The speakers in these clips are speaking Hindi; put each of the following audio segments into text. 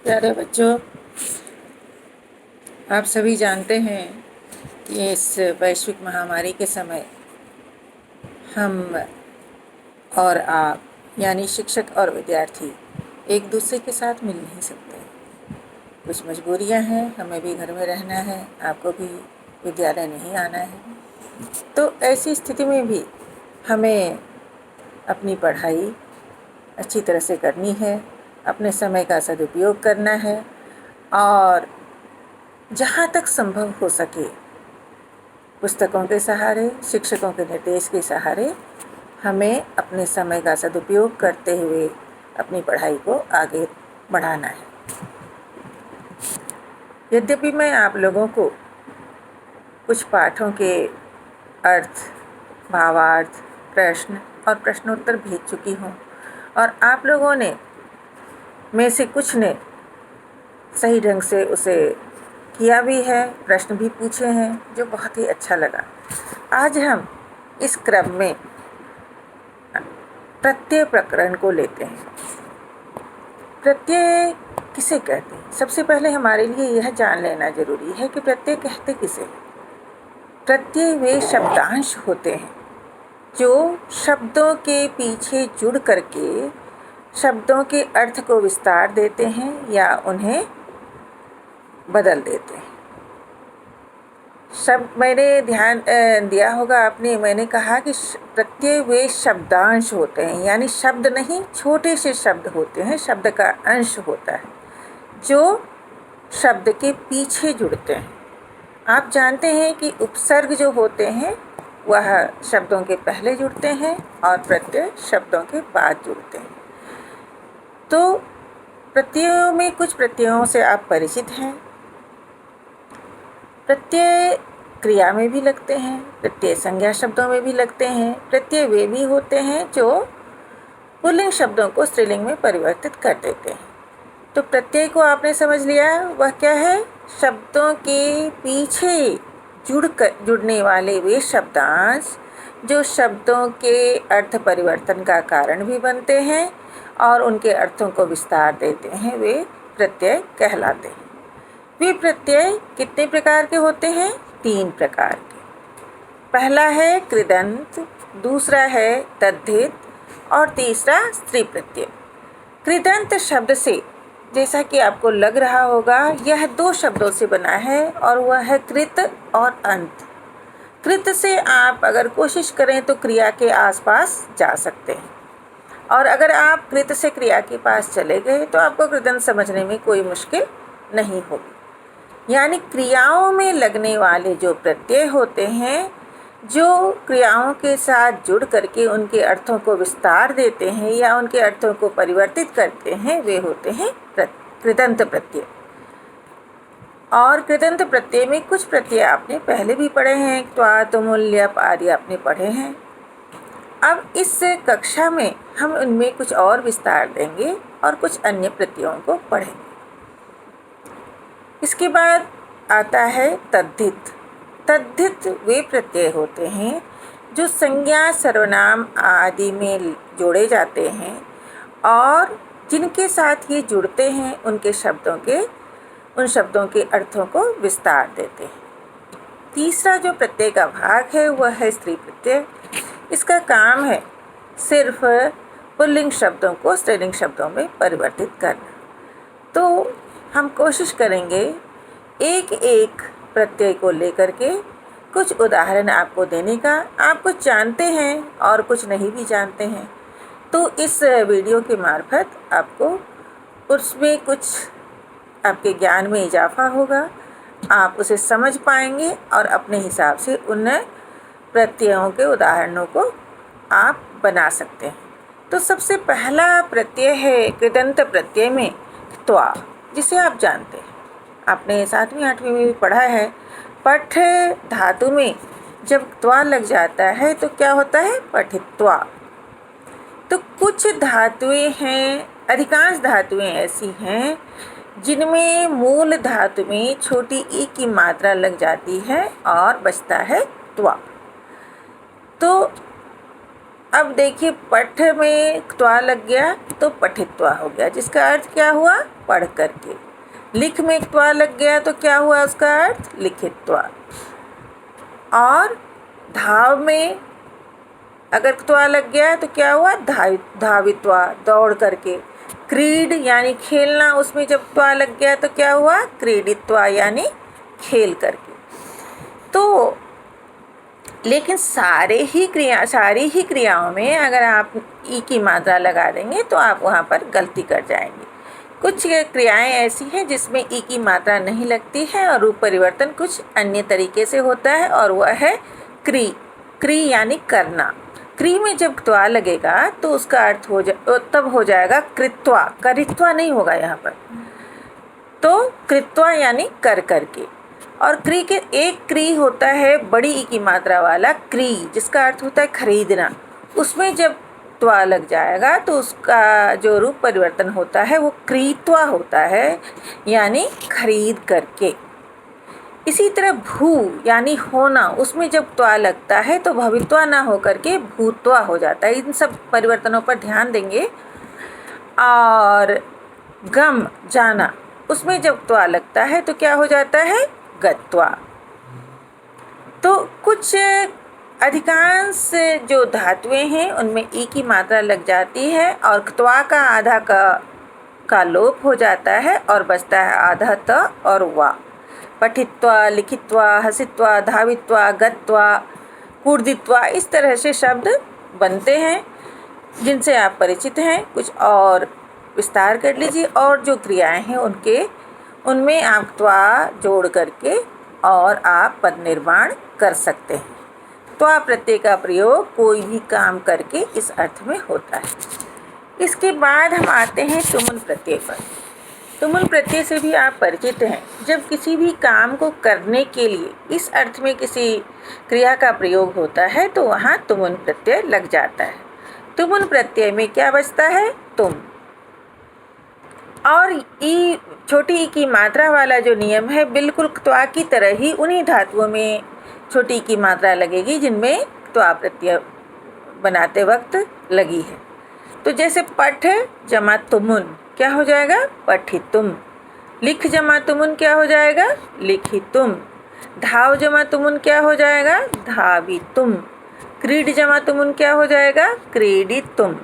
प्यारे बच्चों, आप सभी जानते हैं कि इस वैश्विक महामारी के समय हम और आप यानी शिक्षक और विद्यार्थी एक दूसरे के साथ मिल नहीं सकते। कुछ मजबूरियां हैं, हमें भी घर में रहना है, आपको भी विद्यालय नहीं आना है। तो ऐसी स्थिति में भी हमें अपनी पढ़ाई अच्छी तरह से करनी है, अपने समय का सदुपयोग करना है और जहाँ तक संभव हो सके पुस्तकों के सहारे, शिक्षकों के निर्देश के सहारे हमें अपने समय का सदुपयोग करते हुए अपनी पढ़ाई को आगे बढ़ाना है। यद्यपि मैं आप लोगों को कुछ पाठों के अर्थ, भावार्थ, प्रश्न और प्रश्नोत्तर भेज चुकी हूँ और आप लोगों ने में से कुछ ने सही ढंग से उसे किया भी है, प्रश्न भी पूछे हैं, जो बहुत ही अच्छा लगा। आज हम इस क्रम में प्रत्यय प्रकरण को लेते हैं। प्रत्यय किसे कहते हैं? सबसे पहले हमारे लिए यह जान लेना जरूरी है कि प्रत्यय कहते किसे। प्रत्यय वे शब्दांश होते हैं जो शब्दों के पीछे जुड़ करके शब्दों के अर्थ को विस्तार देते हैं या उन्हें बदल देते हैं। शब्द मैंने ध्यान दिया होगा आपने, मैंने कहा कि प्रत्यय वे शब्दांश होते हैं, यानी शब्द नहीं, छोटे से शब्द होते हैं, शब्द का अंश होता है जो शब्द के पीछे जुड़ते हैं। आप जानते हैं कि उपसर्ग जो होते हैं वह शब्दों के पहले जुड़ते हैं और प्रत्यय शब्दों के बाद जुड़ते हैं। तो प्रत्ययों में कुछ प्रत्ययों से आप परिचित हैं। प्रत्यय क्रिया में भी लगते हैं, प्रत्यय संज्ञा शब्दों में भी लगते हैं। प्रत्यय वे भी होते हैं जो पुल्लिंग शब्दों को स्त्रीलिंग में परिवर्तित कर देते हैं। तो प्रत्यय को आपने समझ लिया, वह क्या है? शब्दों के पीछे जुड़ने वाले वे शब्दांश जो शब्दों के अर्थ परिवर्तन का कारण भी बनते हैं और उनके अर्थों को विस्तार देते हैं, वे प्रत्यय कहलाते हैं। वे प्रत्यय कितने प्रकार के होते हैं? 3 प्रकार के। पहला है कृदंत, दूसरा है तद्धित और तीसरा स्त्री प्रत्यय। कृदंत शब्द से, जैसा कि आपको लग रहा होगा, यह 2 शब्दों से बना है और वह है कृत और अंत। कृत से आप अगर कोशिश करें तो क्रिया के आसपास जा सकते हैं और अगर आप कृत से क्रिया के पास चले गए तो आपको कृदंत समझने में कोई मुश्किल नहीं होगी। यानी क्रियाओं में लगने वाले जो प्रत्यय होते हैं, जो क्रियाओं के साथ जुड़ करके उनके अर्थों को विस्तार देते हैं या उनके अर्थों को परिवर्तित करते हैं, वे होते हैं कृदंत प्रत्यय। और कृदंत प्रत्यय में कुछ प्रत्यय आपने पहले भी पढ़े हैं, त्वा, तुमुल, ल्यप आदि आपने पढ़े हैं। अब इस कक्षा में हम उनमें कुछ और विस्तार देंगे और कुछ अन्य प्रत्ययों को पढ़ेंगे। इसके बाद आता है तद्धित। तद्धित वे प्रत्यय होते हैं जो संज्ञा, सर्वनाम आदि में जोड़े जाते हैं और जिनके साथ ये जुड़ते हैं उन शब्दों के अर्थों को विस्तार देते हैं। तीसरा जो प्रत्यय का भाग है वह है स्त्री प्रत्यय। इसका काम है सिर्फ पुल्लिंग शब्दों को स्त्रीलिंग शब्दों में परिवर्तित करना। तो हम कोशिश करेंगे एक एक प्रत्यय को लेकर के कुछ उदाहरण आपको देने का। आप कुछ जानते हैं और कुछ नहीं भी जानते हैं, तो इस वीडियो के मार्फत आपको उसमें कुछ आपके ज्ञान में इजाफा होगा, आप उसे समझ पाएंगे और अपने हिसाब से उन प्रत्ययों के उदाहरणों को आप बना सकते हैं। तो सबसे पहला प्रत्यय है कृदंत प्रत्यय में त्वा, जिसे आप जानते हैं, आपने 7वीं 8वीं में भी पढ़ा है। पठ धातु में जब त्वा लग जाता है तो क्या होता है? पठित्वा। तो कुछ धातुएं हैं, अधिकांश धातुएं ऐसी हैं जिनमें मूल धातु में छोटी ई की मात्रा लग जाती है और बचता है त्वा। तो अब देखिए, पठ में त्वा लग गया तो पठित्वा हो गया, जिसका अर्थ क्या हुआ? पढ़ करके। लिख में त्वा लग गया तो क्या हुआ उसका अर्थ? लिखित्वा। और धाव में अगर त्वा लग गया तो क्या हुआ? धावित्वा, दौड़ करके। क्रीड यानी खेलना, उसमें जब त्वा लग गया तो क्या हुआ? क्रीडित्वा यानी खेल करके। तो लेकिन सारी ही क्रियाओं में अगर आप ई की मात्रा लगा देंगे तो आप वहाँ पर गलती कर जाएंगे। कुछ क्रियाएं ऐसी हैं जिसमें ई की मात्रा नहीं लगती है और रूप परिवर्तन कुछ अन्य तरीके से होता है, और वह है क्री यानी करना। क्री में जब त्वा लगेगा तो उसका अर्थ तब हो जाएगा कृत्वा, करित्वा नहीं होगा यहाँ पर। तो कृत्वा यानी कर करके। और क्री के एक क्री होता है बड़ी ई की मात्रा वाला क्री, जिसका अर्थ होता है खरीदना। उसमें जब त्वा लग जाएगा तो उसका जो रूप परिवर्तन होता है वो क्रीत्वा होता है, यानी खरीद करके। इसी तरह भू यानी होना, उसमें जब त्वा लगता है तो भवित्वा ना हो करके भूत्वा हो जाता है। इन सब परिवर्तनों पर ध्यान देंगे। और गम जाना, उसमें जब त्वा लगता है तो क्या हो जाता है? गत्वा। तो कुछ अधिकांश जो धातुएं हैं उनमें ई की मात्रा लग जाती है और त्वा का आधा का लोप हो जाता है और बचता है आधा त और वा। पठित्वा, लिखित्वा, हसित्वा, धावित्वा, गत्वा, कूर्दित्वा, इस तरह से शब्द बनते हैं जिनसे आप परिचित हैं। कुछ और विस्तार कर लीजिए। और जो क्रियाएं हैं उनमें आप त्वा जोड़ करके और आप पद निर्माण कर सकते हैं। त्वा प्रत्यय का प्रयोग कोई भी काम करके इस अर्थ में होता है। इसके बाद हम आते हैं तुमुल प्रत्यय पर। तुमुल प्रत्यय से भी आप परिचित हैं। जब किसी भी काम को करने के लिए इस अर्थ में किसी क्रिया का प्रयोग होता है तो वहाँ तुमुल प्रत्यय लग जाता है। तुमुल प्रत्यय में क्या बचता है? तुम। और ई, छोटी ई की मात्रा वाला जो नियम है बिल्कुल त्वा की तरह ही उन्हीं धातुओं में छोटी ई की मात्रा लगेगी जिनमें त्वा प्रत्यय बनाते वक्त लगी है। तो जैसे पठ जमा तुमुन क्या हो जाएगा? पठितुम। लिख जमा तुमुन क्या हो जाएगा? लिखितुम। धाव जमा तुमुन क्या हो जाएगा? धावितुम। क्रीड जमा तुमुन क्या हो जाएगा? क्रीडितुम।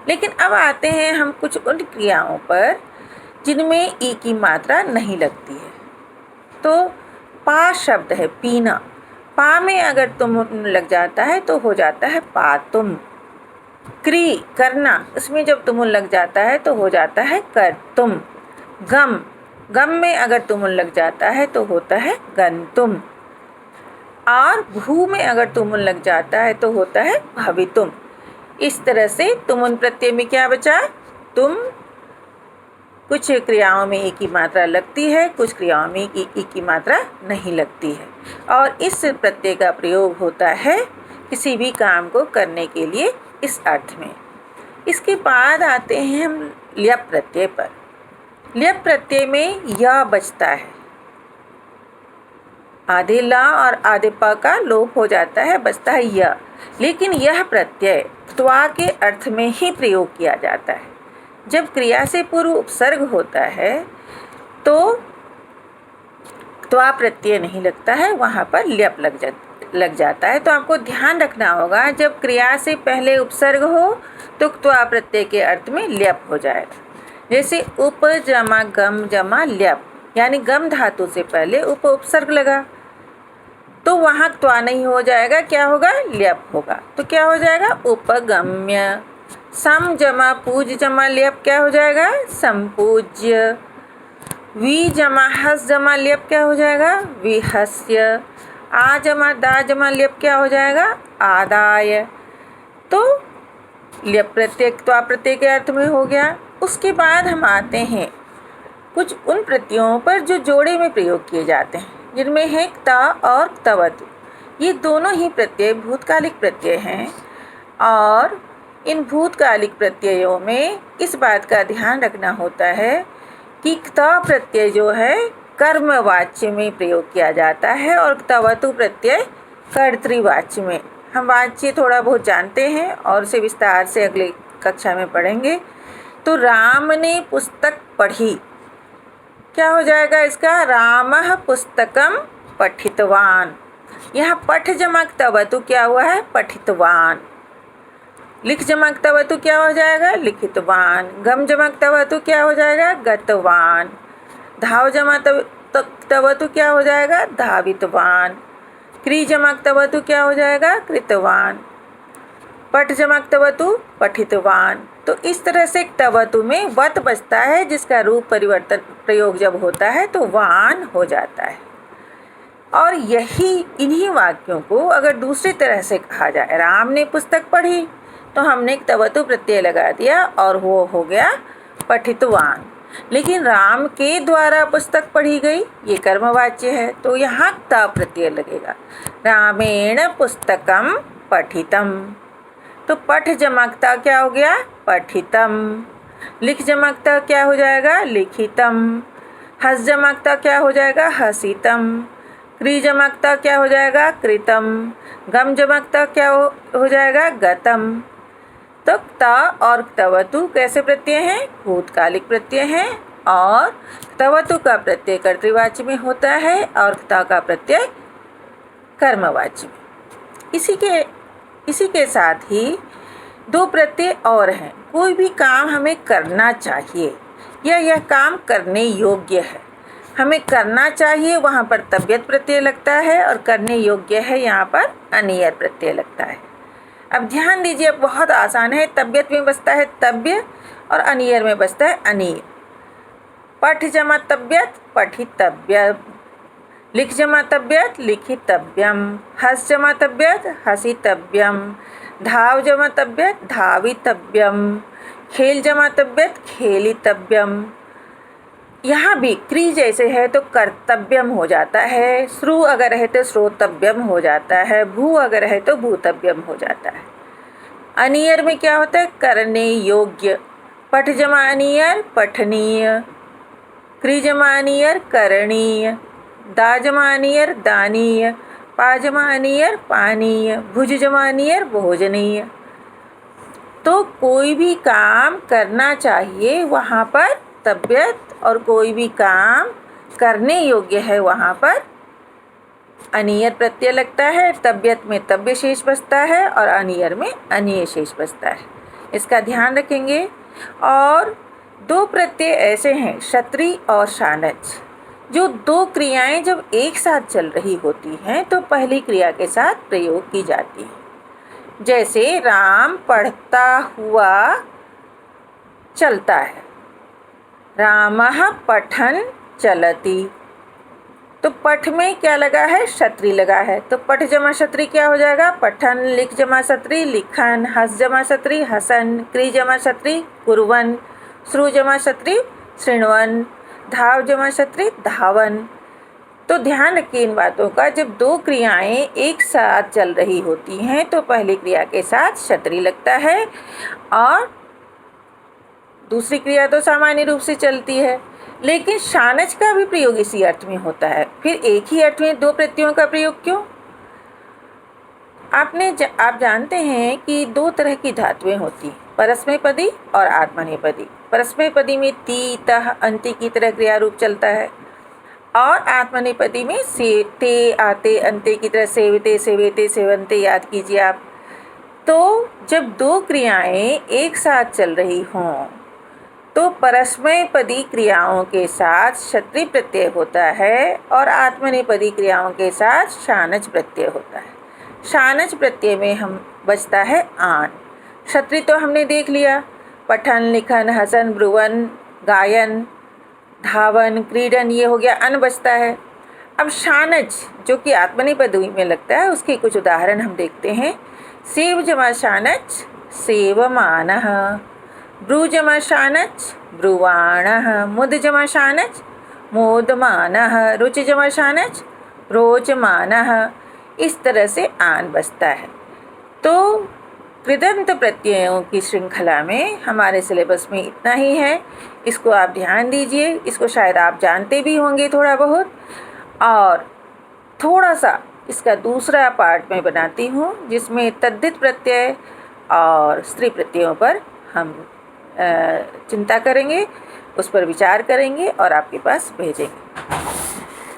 लेकिन अब आते हैं हम कुछ उन क्रियाओं पर जिनमें ई की मात्रा नहीं लगती है। तो पा शब्द है, पीना। पा में अगर तुमुन लग जाता है तो हो जाता है पातुम। क्री करना, उसमें जब तुमुन लग जाता है तो हो जाता है करतुम। गम में अगर तुमुन लग जाता है तो होता है गंतुम। और भू में अगर तुमुन लग जाता है तो होता है भवितुम। इस तरह से तुमुन प्रत्यय में क्या बचा? तुम। कुछ क्रियाओं में ई की मात्रा लगती है, कुछ क्रियाओं में ई की मात्रा नहीं लगती है, और इस प्रत्यय का प्रयोग होता है किसी भी काम को करने के लिए इस अर्थ में। इसके बाद आते हैं हम ल्यप प्रत्यय पर। ल्यप प्रत्यय में य बचता है। आधे ला और आधे प का लोप हो जाता है, बचता है य। लेकिन यह प्रत्यय त्वा के अर्थ में ही प्रयोग किया जाता है। जब क्रिया से पूर्व उपसर्ग होता है तो त्वा प्रत्यय नहीं लगता है, वहाँ पर ल्यप लग जाता है। तो आपको ध्यान रखना होगा, जब क्रिया से पहले उपसर्ग हो तो त्वा प्रत्यय के अर्थ में ल्यप हो जाएगा। जैसे उप जमा गम जमा ल्यप, यानी गम धातु से पहले उपसर्ग लगा तो वहाँ त्वा नहीं हो जाएगा, क्या होगा? ल्यप होगा। तो क्या हो जाएगा? उपगम्य। सम जमा पूज जमा ल्यप क्या हो जाएगा? संपूज्य। वी जमा हस जमा ल्यप क्या हो जाएगा? विहस्य। आ जमा दा जमा ल्यप क्या हो जाएगा? आदाय। तो ल्यप प्रत्यय त्वा प्रत्यय के अर्थ में हो गया। उसके बाद हम आते हैं कुछ उन प्रत्ययों पर जो जोड़े में प्रयोग किए जाते हैं, जिनमें है क्त और क्तवतु। ये दोनों ही प्रत्यय भूतकालिक प्रत्यय हैं, और इन भूतकालिक प्रत्ययों में इस बात का ध्यान रखना होता है कि क्त प्रत्यय जो है कर्मवाच्य में प्रयोग किया जाता है और क्तवतु प्रत्यय कर्तृवाच्य में। हम वाच्य थोड़ा बहुत जानते हैं और उसे विस्तार से अगली कक्षा में पढ़ेंगे। तो राम ने पुस्तक पढ़ी, क्या हो जाएगा इसका? रामः पुस्तकम पठितवान। यहाँ पठ जमक तवतु क्या हुआ है? पठितवान। लिख जमक तवतु क्या हो जाएगा? लिखितवान। गम जमक तवतु क्या हो जाएगा? गतवान। धाव जमक तवतु क्या हो जाएगा? धावितवान। क्री जमक तवतु क्या हो जाएगा? कृतवान। पठ जमक तवतु पठितवान। तो इस तरह से तवतु में वत बचता है, जिसका रूप परिवर्तन प्रयोग जब होता है तो वान हो जाता है। और इन्हीं वाक्यों को अगर दूसरी तरह से कहा जाए, राम ने पुस्तक पढ़ी तो हमने तवतु प्रत्यय लगा दिया और वो हो गया पठितवान। लेकिन राम के द्वारा पुस्तक पढ़ी गई, ये कर्मवाच्य है, तो यहाँ त प्रत्यय लगेगा। रामेण पुस्तकम पठितम। तो पठ जमकता क्या हो गया? पठितम। लिख जमकता क्या हो जाएगा? लिखितम। हस जमकता क्या हो जाएगा? हसितम। क्री जमकता क्या हो जाएगा? कृतम। गम जमकता क्या हो जाएगा? गतम। तो त और तवतु कैसे प्रत्यय हैं? भूतकालिक प्रत्यय हैं। और तवतु का प्रत्यय कर्तृवाच्य में होता है और त का प्रत्यय कर्मवाच्य में। इसी के साथ ही दो प्रत्यय और हैं। कोई भी काम हमें करना चाहिए या यह काम करने योग्य है, हमें करना चाहिए, वहाँ पर तब्यत प्रत्यय लगता है, और करने योग्य है यहाँ पर अनियर प्रत्यय लगता है। अब ध्यान दीजिए, बहुत आसान है। तब्यत में बचता है तब्य और अनियर में बचता है अनिय। पठ जमा तब्यत पठितव्य। लिख जमा तब्यत लिखितव्यम। हस जमा तब्यत हसितव्यम। धाव जमा तब्यत धावितव्यम। खेल जमा तब्यत खेलितव्यम। यहाँ भी क्री जैसे है तो कर्तव्यम हो जाता है, श्रु अगर है तो श्रोतव्यम हो जाता है, भू अगर है तो भूतव्यम हो जाता है। अनियर में क्या होता है? करने योग्य। पठ जमा अनियर पठनीय। क्री जमा अनियर करणीय। दा जमा अनियर दानीय। पा जमा अनियर पानीय। भुज जमा अनियर भोजनीय। तो कोई भी काम करना चाहिए, वहाँ पर तब्यत, और कोई भी काम करने योग्य है वहाँ पर अनियर प्रत्यय लगता है। तब्यत में तब्य शेष बचता है और अनियर में अनिय शेष बचता है। इसका ध्यान रखेंगे। और दो प्रत्यय ऐसे हैं, क्षत्रि और शानच, जो दो क्रियाएं जब एक साथ चल रही होती हैं तो पहली क्रिया के साथ प्रयोग की जाती है। जैसे राम पढ़ता हुआ चलता है, रामः पठन चलति। तो पठ में क्या लगा है? क्षत्रि लगा है, तो पठ जमा क्षत्रि क्या हो जाएगा? पठन। लिख जमा क्षत्रि लिखन। हस जमा क्षत्रि हसन। क्री जमा क्षत्रि कुर्वन। श्रु जमा क्षत्रि शृण्वन। धाव जमा क्षत्रि धावन। तो ध्यान रखिए इन बातों का। जब दो क्रियाएं एक साथ चल रही होती हैं तो पहली क्रिया के साथ क्षत्रि लगता है, और दूसरी क्रिया तो सामान्य रूप से चलती है। लेकिन शानच का भी प्रयोग इसी अर्थ में होता है। फिर एक ही अर्थ में दो प्रत्ययों का प्रयोग क्यों? आप जानते हैं कि दो तरह की धातुएं होती हैं, परस्मैपदी और आत्मनेपदी। परस्मैपदी में ती तह अंति की तरह क्रिया रूप चलता है, और आत्मनेपदी में से ते आते अंते की तरह सेवते सेवेते सेवंते याद कीजिए आप। तो जब दो क्रियाएं एक साथ चल रही हों तो परस्मैपदी क्रियाओं के साथ क्षत्रि प्रत्यय होता है और आत्मनेपदी क्रियाओं के साथ शानच प्रत्यय होता है। शानच प्रत्यय में हम बचता है आन। क्षत्रि तो हमने देख लिया, पठन लिखन हसन ब्रुवन गायन धावन क्रीडन, ये हो गया अन बचता है। अब शानच जो कि आत्मनेपदी में लगता है, उसके कुछ उदाहरण हम देखते हैं। सेव जमा शानच सेवमानः। ब्रू जमा शानच ब्रुवाणः। मुद जमा शानच मोदमानः। रुच जमा शानच रोचमानः। इस तरह से आन बसता है। तो कृदंत प्रत्ययों की श्रृंखला में हमारे सिलेबस में इतना ही है। इसको आप ध्यान दीजिए। इसको शायद आप जानते भी होंगे थोड़ा बहुत, और थोड़ा सा इसका दूसरा पार्ट मैं बनाती हूँ जिसमें तद्धित प्रत्यय और स्त्री प्रत्ययों पर हम चिंता करेंगे। उस पर विचार करेंगे और आपके पास भेजेंगे।